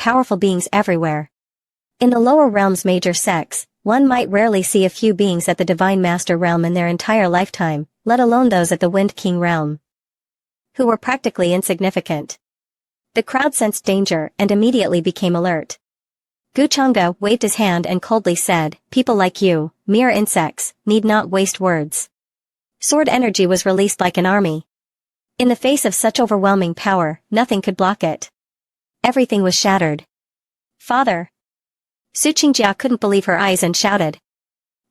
powerful beings everywhere. In the lower realms major sects, one might rarely see a few beings at the Divine Master realm in their entire lifetime, let alone those at the Wind King realm, who were practically insignificant. The crowd sensed danger and immediately became alert. Guchanga waved his hand and coldly said, "People like you, mere insects, need not waste words." Sword energy was released like an army. In the face of such overwhelming power, nothing could block it. Everything was shattered. "Father!" Su Qingjia couldn't believe her eyes and shouted.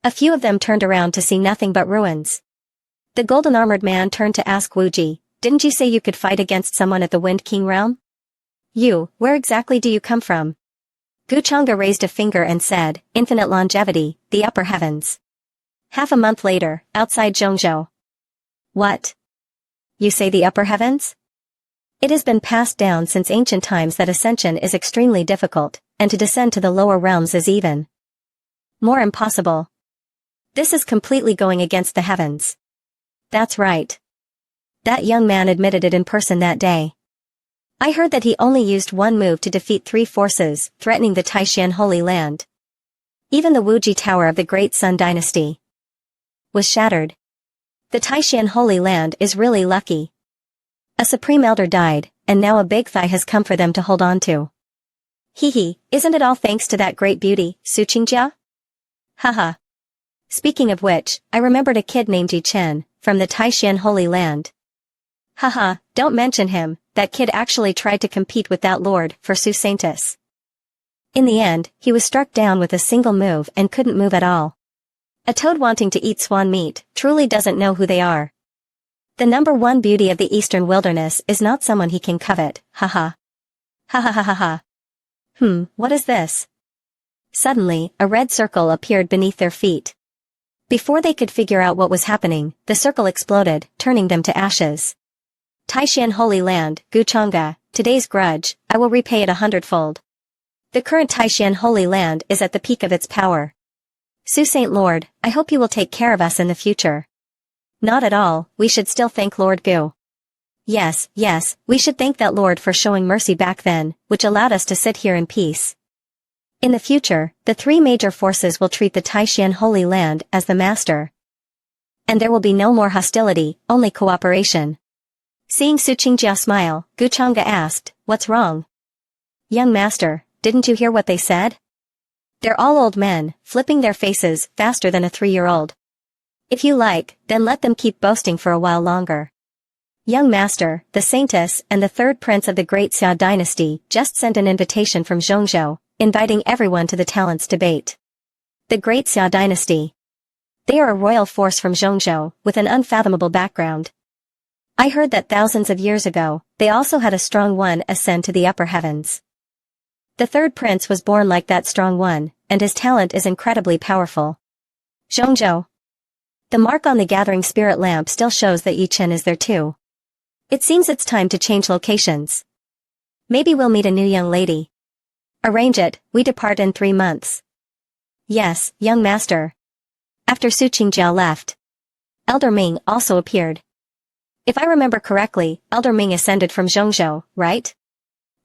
A few of them turned around to see nothing but ruins. The golden-armored man turned to ask Wuji, "Didn't you say you could fight against someone at the Wind King realm?" "You, where exactly do you come from?" Guchanga raised a finger and said, "Infinite longevity, the upper heavens." Half a month later, outside Zhongzhou. "What? You say the upper heavens?" It has been passed down since ancient times that ascension is extremely difficult, and to descend to the lower realms is even more impossible. This is completely going against the heavens. That's right. That young man admitted it in person that day. I heard that he only used one move to defeat 3 forces, threatening the Taishan Holy Land. Even the Wuji Tower of the Great Sun Dynasty was shattered. The Taishan Holy Land is really lucky. A supreme elder died, and now a big thigh has come for them to hold on to. Hee, isn't it all thanks to that great beauty, Su Qingjia? Haha. Speaking of which, I remembered a kid named Ji Chen, from the Taishan Holy Land. Haha, don't mention him, that kid actually tried to compete with that lord for Su Saintus. In the end, he was struck down with a single move and couldn't move at all. A toad wanting to eat swan meat truly doesn't know who they are. The number one beauty of the eastern wilderness is not someone he can covet, haha. Ha ha ha ha ha. What is this? Suddenly, a red circle appeared beneath their feet. Before they could figure out what was happening, the circle exploded, turning them to ashes. Taishan Holy Land, Guchanga, today's grudge, I will repay it 100-fold. The current Taishan Holy Land is at the peak of its power. Su Saint Lord, I hope you will take care of us in the future. Not at all, we should still thank Lord Gu. Yes, we should thank that Lord for showing mercy back then, which allowed us to sit here in peace. In the future, the 3 major forces will treat the Taishan Holy Land as the master. And there will be no more hostility, only cooperation. Seeing Su Qingjia smile, Guchanga asked, "What's wrong?" "Young master, didn't you hear what they said? They're all old men, flipping their faces faster than a 3-year-old. If you like, then let them keep boasting for a while longer. Young master, the Saintess and the 3rd prince of the Great Xia dynasty just sent an invitation from Zhongzhou, inviting everyone to the talents debate. The Great Xia dynasty. They are a royal force from Zhongzhou, with an unfathomable background. I heard that thousands of years ago, they also had a strong one ascend to the upper heavens. The 3rd prince was born like that strong one, and his talent is incredibly powerful. Zhongzhou. The mark on the gathering spirit lamp still shows that Yi Chen is there too. It seems it's time to change locations. Maybe we'll meet a new young lady. Arrange it, we depart in 3 months. Yes, young master. After Su Qingjia left, Elder Ming also appeared. If I remember correctly, Elder Ming ascended from Zhongzhou, right?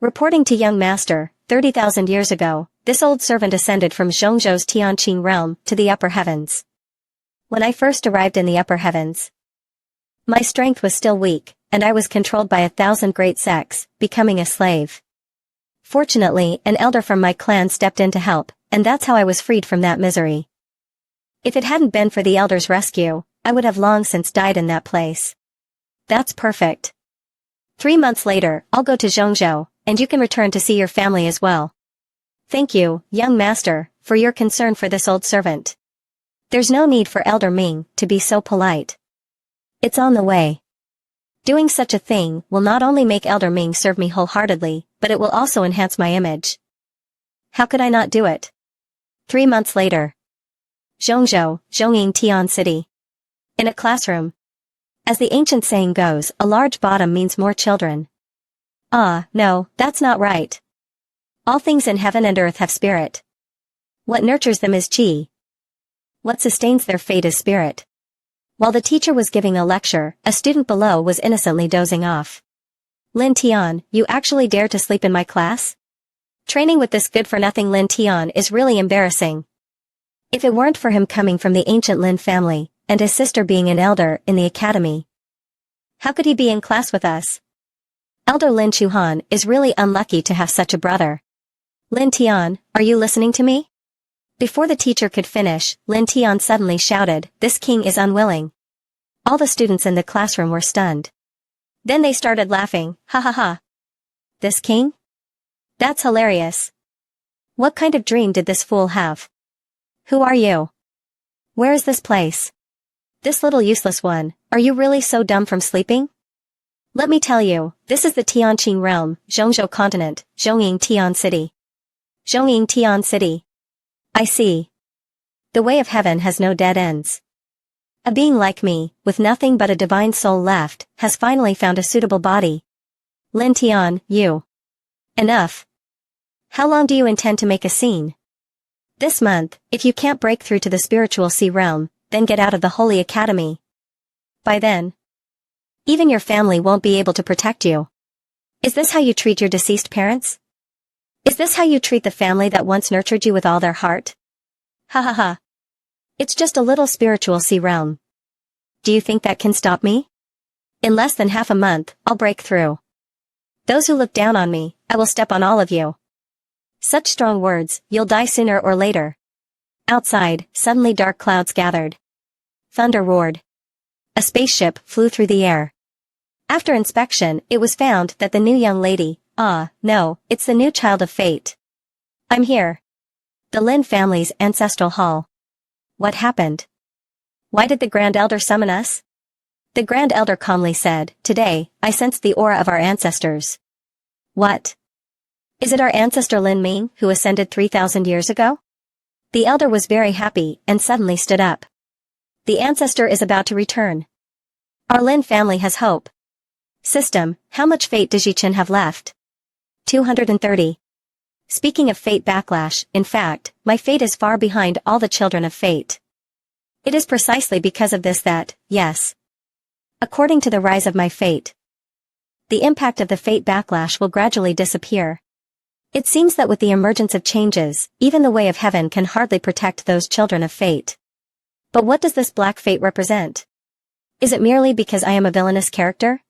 Reporting to young master, 30,000 years ago, this old servant ascended from Zhongzhou's Tianqing realm to the upper heavens. When I first arrived in the upper heavens, my strength was still weak, and I was controlled by 1,000 great sects, becoming a slave. Fortunately, an elder from my clan stepped in to help, and that's how I was freed from that misery. If it hadn't been for the elder's rescue, I would have long since died in that place. That's perfect. 3 months later, I'll go to Zhongzhou, and you can return to see your family as well. Thank you, young master, for your concern for this old servant. There's no need for Elder Ming to be so polite. It's on the way. Doing such a thing will not only make Elder Ming serve me wholeheartedly, but it will also enhance my image. How could I not do it? 3 months later. Zhongzhou, Zhongying Tian City. In a classroom. As the ancient saying goes, a large bottom means more children. No, that's not right. All things in heaven and earth have spirit. What nurtures them is qi. What sustains their fate is spirit. While the teacher was giving a lecture, a student below was innocently dozing off. Lin Tian, you actually dare to sleep in my class? Training with this good-for-nothing Lin Tian is really embarrassing. If it weren't for him coming from the ancient Lin family, and his sister being an elder in the academy, how could he be in class with us? Elder Lin Chuhan is really unlucky to have such a brother. Lin Tian, are you listening to me? Before the teacher could finish, Lin Tian suddenly shouted, "This king is unwilling." All the students in the classroom were stunned. Then they started laughing, ha ha ha. This king? That's hilarious. What kind of dream did this fool have? Who are you? Where is this place? This little useless one, are you really so dumb from sleeping? Let me tell you, this is the Tianqing realm, Zhongzhou continent, Zhongying Tian city. Zhongying Tian city. I see. The way of heaven has no dead ends. A being like me, with nothing but a divine soul left, has finally found a suitable body. Lin Tian, you. Enough. How long do you intend to make a scene? This month, if you can't break through to the spiritual sea realm, then get out of the Holy Academy. By then, even your family won't be able to protect you. Is this how you treat your deceased parents? Is this how you treat the family that once nurtured you with all their heart? Ha ha ha. It's just a little spiritual sea realm. Do you think that can stop me? In less than half a month, I'll break through. Those who look down on me, I will step on all of you. Such strong words, you'll die sooner or later. Outside, suddenly dark clouds gathered. Thunder roared. A spaceship flew through the air. After inspection, it was found that the new young lady, no, it's the new child of fate. I'm here. The Lin family's ancestral hall. What happened? Why did the Grand Elder summon us? The Grand Elder calmly said, "Today, I sense the aura of our ancestors." What? Is it our ancestor Lin Ming who ascended 3,000 years ago? The elder was very happy and suddenly stood up. The ancestor is about to return. Our Lin family has hope. System, how much fate does Yi Chen have left? 230. Speaking of fate backlash, in fact, my fate is far behind all the children of fate. It is precisely because of this that, yes. According to the rise of my fate, the impact of the fate backlash will gradually disappear. It seems that with the emergence of changes, even the way of heaven can hardly protect those children of fate. But what does this black fate represent? Is it merely because I am a villainous character?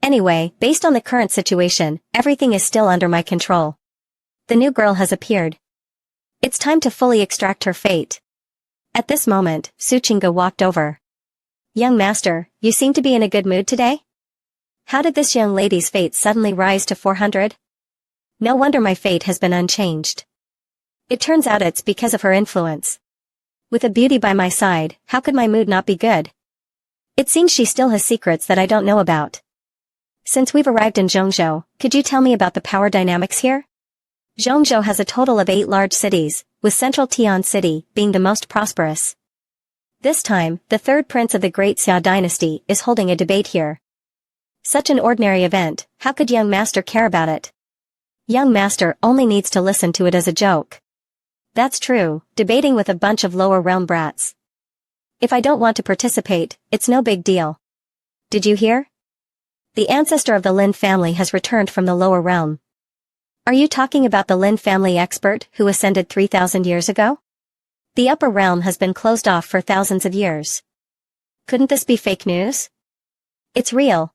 Anyway, based on the current situation, everything is still under my control. The new girl has appeared. It's time to fully extract her fate. At this moment, Su Qingge walked over. Young master, you seem to be in a good mood today? How did this young lady's fate suddenly rise to 400? No wonder my fate has been unchanged. It turns out it's because of her influence. With a beauty by my side, how could my mood not be good? It seems she still has secrets that I don't know about. Since we've arrived in Zhongzhou, could you tell me about the power dynamics here? Zhongzhou has a total of 8 large cities, with central Tian City being the most prosperous. This time, the third prince of the Great Xia dynasty is holding a debate here. Such an ordinary event, how could young master care about it? Young master only needs to listen to it as a joke. That's true, debating with a bunch of lower realm brats. If I don't want to participate, it's no big deal. Did you hear? The ancestor of the Lin family has returned from the lower realm. Are you talking about the Lin family expert who ascended 3,000 years ago? The upper realm has been closed off for thousands of years. Couldn't this be fake news? It's real.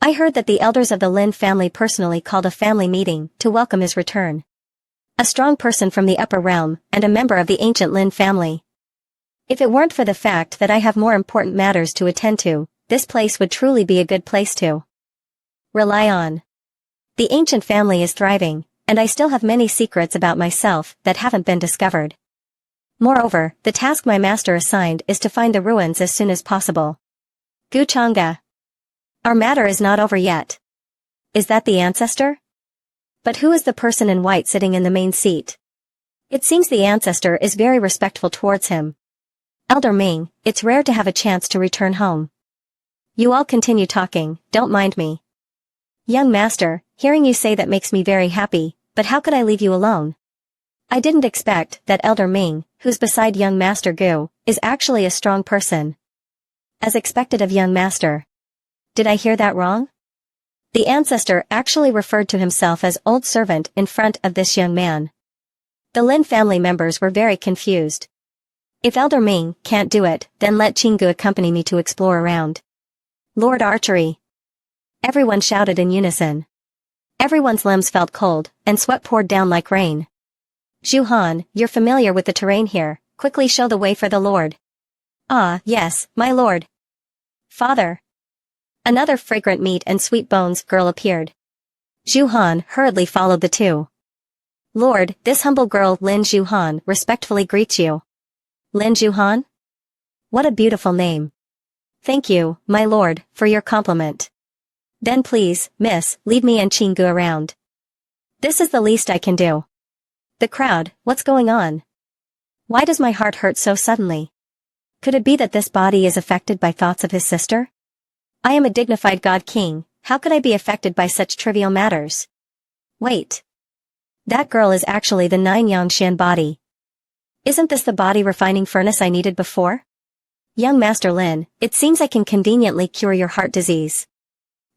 I heard that the elders of the Lin family personally called a family meeting to welcome his return. A strong person from the upper realm and a member of the ancient Lin family. If it weren't for the fact that I have more important matters to attend to, this place would truly be a good place to rely on. The ancient family is thriving, and I still have many secrets about myself that haven't been discovered. Moreover, the task my master assigned is to find the ruins as soon as possible. Gu Changge. Our matter is not over yet. Is that the ancestor? But who is the person in white sitting in the main seat? It seems the ancestor is very respectful towards him. Elder Ming, it's rare to have a chance to return home. You all continue talking, don't mind me. Young master, hearing you say that makes me very happy, but how could I leave you alone? I didn't expect that Elder Ming, who's beside young master Gu, is actually a strong person. As expected of young master. Did I hear that wrong? The ancestor actually referred to himself as old servant in front of this young man. The Lin family members were very confused. If Elder Ming can't do it, then let Qinggu accompany me to explore around. Lord Archery. Everyone shouted in unison. Everyone's limbs felt cold, and sweat poured down like rain. Zhu Han, you're familiar with the terrain here, quickly show the way for the Lord. Ah, yes, my lord. Father. Another fragrant meat and sweet bones girl appeared. Zhu Han hurriedly followed the two. Lord, this humble girl Lin Zhu Han respectfully greets you. Lin Zhu Han? What a beautiful name. Thank you, my lord, for your compliment. Then please, miss, leave me and Qinggu around. This is the least I can do. The crowd, what's going on? Why does my heart hurt so suddenly? Could it be that this body is affected by thoughts of his sister? I am a dignified god king, how could I be affected by such trivial matters? Wait. That girl is actually the 9 Yangshan body. Isn't this the body refining furnace I needed before? Young Master Lin, it seems I can conveniently cure your heart disease.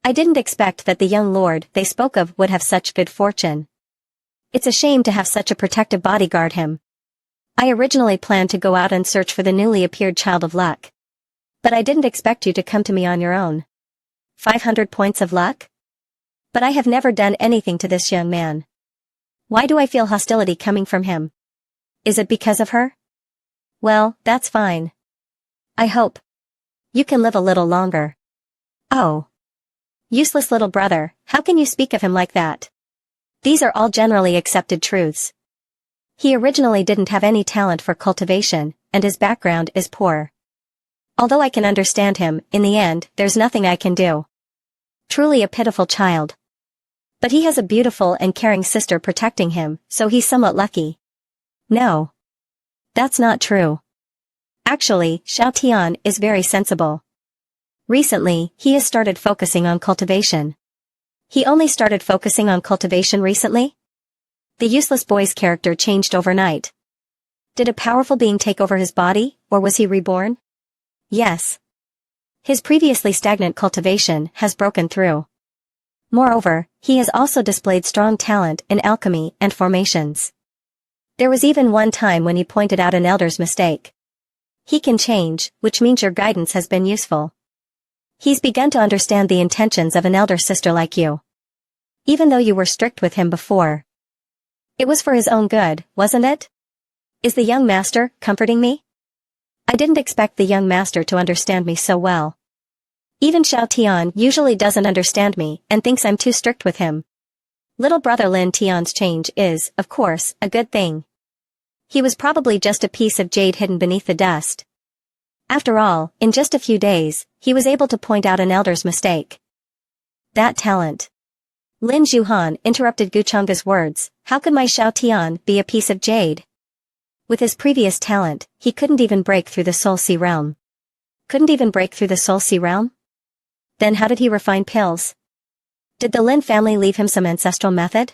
I didn't expect that the young lord they spoke of would have such good fortune. It's a shame to have such a protective bodyguard him. I originally planned to go out and search for the newly appeared child of luck. But I didn't expect you to come to me on your own. 500 points of luck? But I have never done anything to this young man. Why do I feel hostility coming from him? Is it because of her? Well, that's fine. I hope you can live a little longer. Oh. Useless little brother, how can you speak of him like that? These are all generally accepted truths. He originally didn't have any talent for cultivation, and his background is poor. Although I can understand him, in the end, there's nothing I can do. Truly a pitiful child. But he has a beautiful and caring sister protecting him, so he's somewhat lucky. No. That's not true. Actually, Xiao Tian is very sensible. Recently, he has started focusing on cultivation. He only started focusing on cultivation recently? The useless boy's character changed overnight. Did a powerful being take over his body, or was he reborn? Yes. His previously stagnant cultivation has broken through. Moreover, he has also displayed strong talent in alchemy and formations. There was even one time when he pointed out an elder's mistake. He can change, which means your guidance has been useful. He's begun to understand the intentions of an elder sister like you. Even though you were strict with him before. It was for his own good, wasn't it? Is the young master comforting me? I didn't expect the young master to understand me so well. Even Xiao Tian usually doesn't understand me and thinks I'm too strict with him. Little brother Lin Tian's change is, of course, a good thing. He was probably just a piece of jade hidden beneath the dust. After all, in just a few days, he was able to point out an elder's mistake. That talent. Lin Zhuhan interrupted Guchang's words, how could my Xiao Tian be a piece of jade? With his previous talent, he couldn't even break through the Soul Sea realm. Couldn't even break through the Soul Sea realm? Then how did he refine pills? Did the Lin family leave him some ancestral method?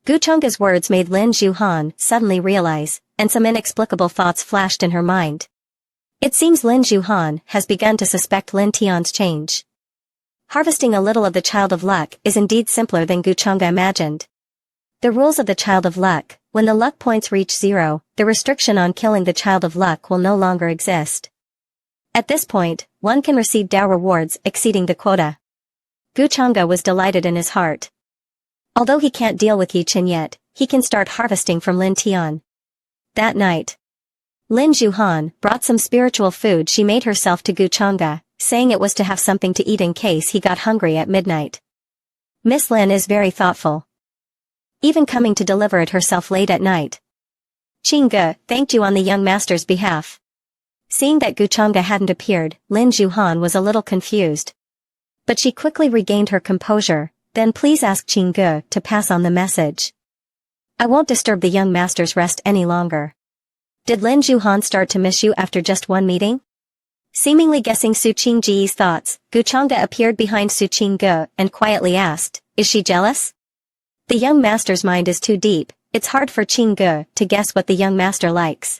Guchang's words made Lin Zhuhan suddenly realize, and some inexplicable thoughts flashed in her mind. It seems Lin Zhuhan has begun to suspect Lin Tian's change. Harvesting a little of the Child of Luck is indeed simpler than Guchang imagined. The rules of the Child of Luck, when the luck points reach 0, the restriction on killing the Child of Luck will no longer exist. At this point, one can receive Dao rewards exceeding the quota. Guchanga was delighted in his heart. Although he can't deal with Yichen yet, he can start harvesting from Lin Tian. That night, Lin Zhuhan brought some spiritual food she made herself to Guchanga, saying it was to have something to eat in case he got hungry at midnight. Miss Lin is very thoughtful. Even coming to deliver it herself late at night. Qingge thanked you on the young master's behalf. Seeing that Guchanga hadn't appeared, Lin Zhuhan was a little confused. But she quickly regained her composure, then please ask Qingge to pass on the message. I won't disturb the young master's rest any longer. Did Lin Zhuhan start to miss you after just one meeting? Seemingly guessing Su Qingji's thoughts, Guchanga appeared behind Su Qingge and quietly asked, is she jealous? The young master's mind is too deep, it's hard for Qingge to guess what the young master likes.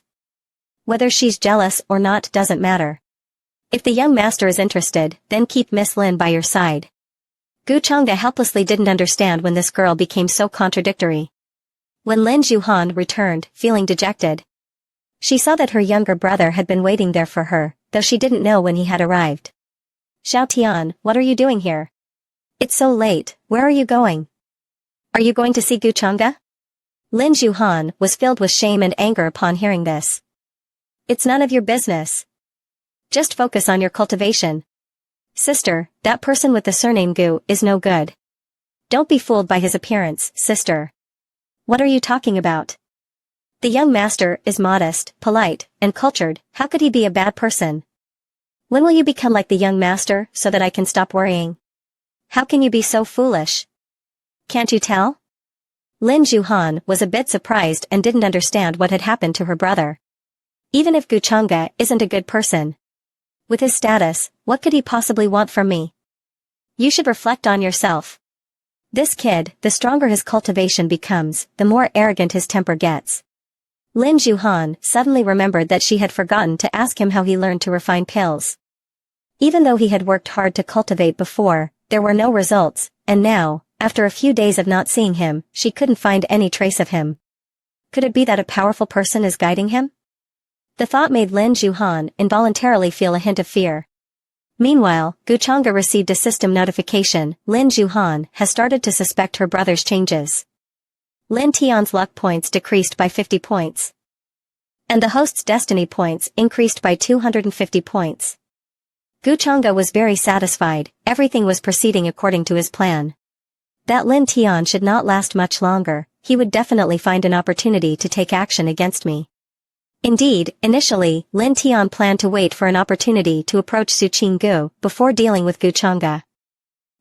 Whether she's jealous or not doesn't matter. If the young master is interested, then keep Miss Lin by your side. Gu Changge helplessly didn't understand when this girl became so contradictory. When Lin Juhan returned, feeling dejected, she saw that her younger brother had been waiting there for her, though she didn't know when he had arrived. Xiao Tian, what are you doing here? It's so late, where are you going? Are you going to see Gu Changge? Lin Juhan was filled with shame and anger upon hearing this. It's none of your business. Just focus on your cultivation. Sister, that person with the surname Gu is no good. Don't be fooled by his appearance, sister. What are you talking about? The young master is modest, polite, and cultured. How could he be a bad person? When will you become like the young master so that I can stop worrying? How can you be so foolish? Can't you tell? Lin Juhan was a bit surprised and didn't understand what had happened to her brother. Even if Gu Changge isn't a good person, with his status, what could he possibly want from me? You should reflect on yourself. This kid, the stronger his cultivation becomes, the more arrogant his temper gets. Lin Juhan suddenly remembered that she had forgotten to ask him how he learned to refine pills. Even though he had worked hard to cultivate before, there were no results, and now, after a few days of not seeing him, she couldn't find any trace of him. Could it be that a powerful person is guiding him? The thought made Lin Juhan involuntarily feel a hint of fear. Meanwhile, Gu Changge received a system notification. Lin Juhan has started to suspect her brother's changes. Lin Tian's luck points decreased by 50 points. And the host's destiny points increased by 250 points. Gu Changge was very satisfied, everything was proceeding according to his plan. That Lin Tian should not last much longer, he would definitely find an opportunity to take action against me. Indeed, initially, Lin Tian planned to wait for an opportunity to approach Su Qinggu before dealing with Gu Changge.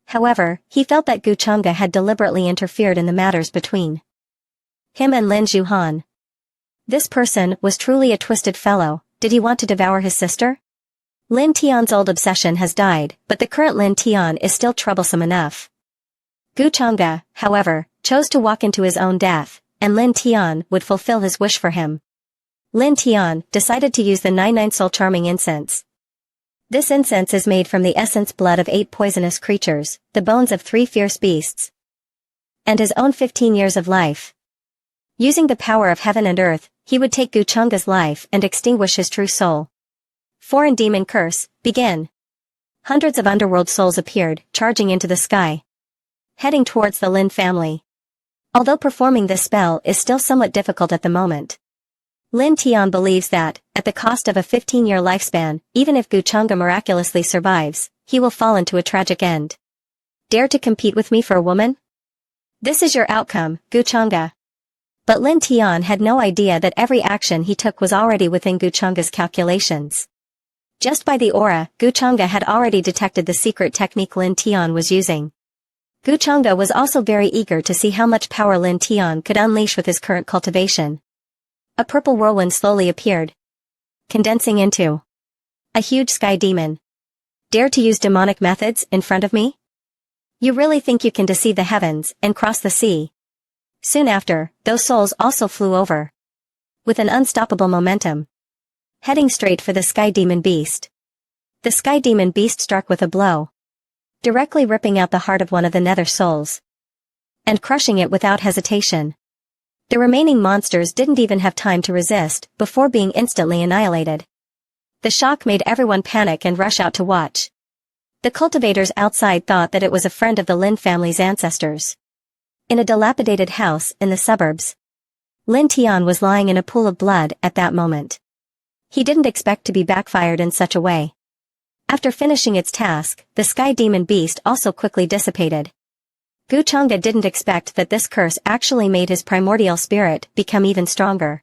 However, he felt that Gu Changge had deliberately interfered in the matters between him and Lin Juhan. This person was truly a twisted fellow. Did he want to devour his sister? Lin Tian's old obsession has died, but the current Lin Tian is still troublesome enough. Gu Changge, however, chose to walk into his own death, and Lin Tian would fulfill his wish for him. Lin Tian decided to use the 99 soul charming incense. This incense is made from the essence blood of 8 poisonous creatures, the bones of 3 fierce beasts, and his own 15 years of life. Using the power of heaven and earth, he would take Gu Changge's life and extinguish his true soul. Foreign demon curse, begin. Hundreds of underworld souls appeared, charging into the sky, heading towards the Lin family. Although performing this spell is still somewhat difficult at the moment, Lin Tian believes that, at the cost of a 15-year lifespan, even if Gu Changge miraculously survives, he will fall into a tragic end. Dare to compete with me for a woman? This is your outcome, Gu Changge. But Lin Tian had no idea that every action he took was already within Gu Changge's calculations. Just by the aura, Gu Changge had already detected the secret technique Lin Tian was using. Gu Changge was also very eager to see how much power Lin Tian could unleash with his current cultivation. A purple whirlwind slowly appeared, condensing into a huge sky demon. Dare to use demonic methods in front of me? You really think you can deceive the heavens and cross the sea? Soon after, those souls also flew over, with an unstoppable momentum, heading straight for the sky demon beast. The sky demon beast struck with a blow, directly ripping out the heart of one of the nether souls, and crushing it without hesitation. The remaining monsters didn't even have time to resist before being instantly annihilated. The shock made everyone panic and rush out to watch. The cultivators outside thought that it was a friend of the Lin family's ancestors. In a dilapidated house in the suburbs, Lin Tian was lying in a pool of blood at that moment. He didn't expect to be backfired in such a way. After finishing its task, the sky demon beast also quickly dissipated. Gu Changge didn't expect that this curse actually made his primordial spirit become even stronger.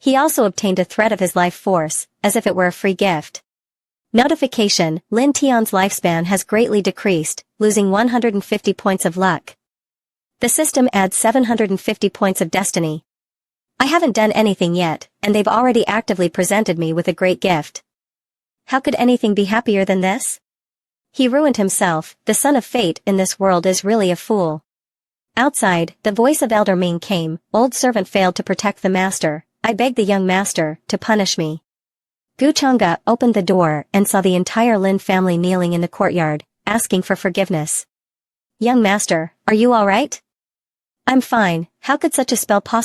He also obtained a thread of his life force, as if it were a free gift. Notification: Lin Tian's lifespan has greatly decreased, losing 150 points of luck. The system adds 750 points of destiny. I haven't done anything yet, and they've already actively presented me with a great gift. How could anything be happier than this? He ruined himself. The son of fate in this world is really a fool. Outside, the voice of Elder Ming came. Old servant failed to protect the master. I beg the young master to punish me. Gu Changge opened the door and saw the entire Lin family kneeling in the courtyard, asking for forgiveness. Young master, are you alright? I'm fine, how could such a spell possibly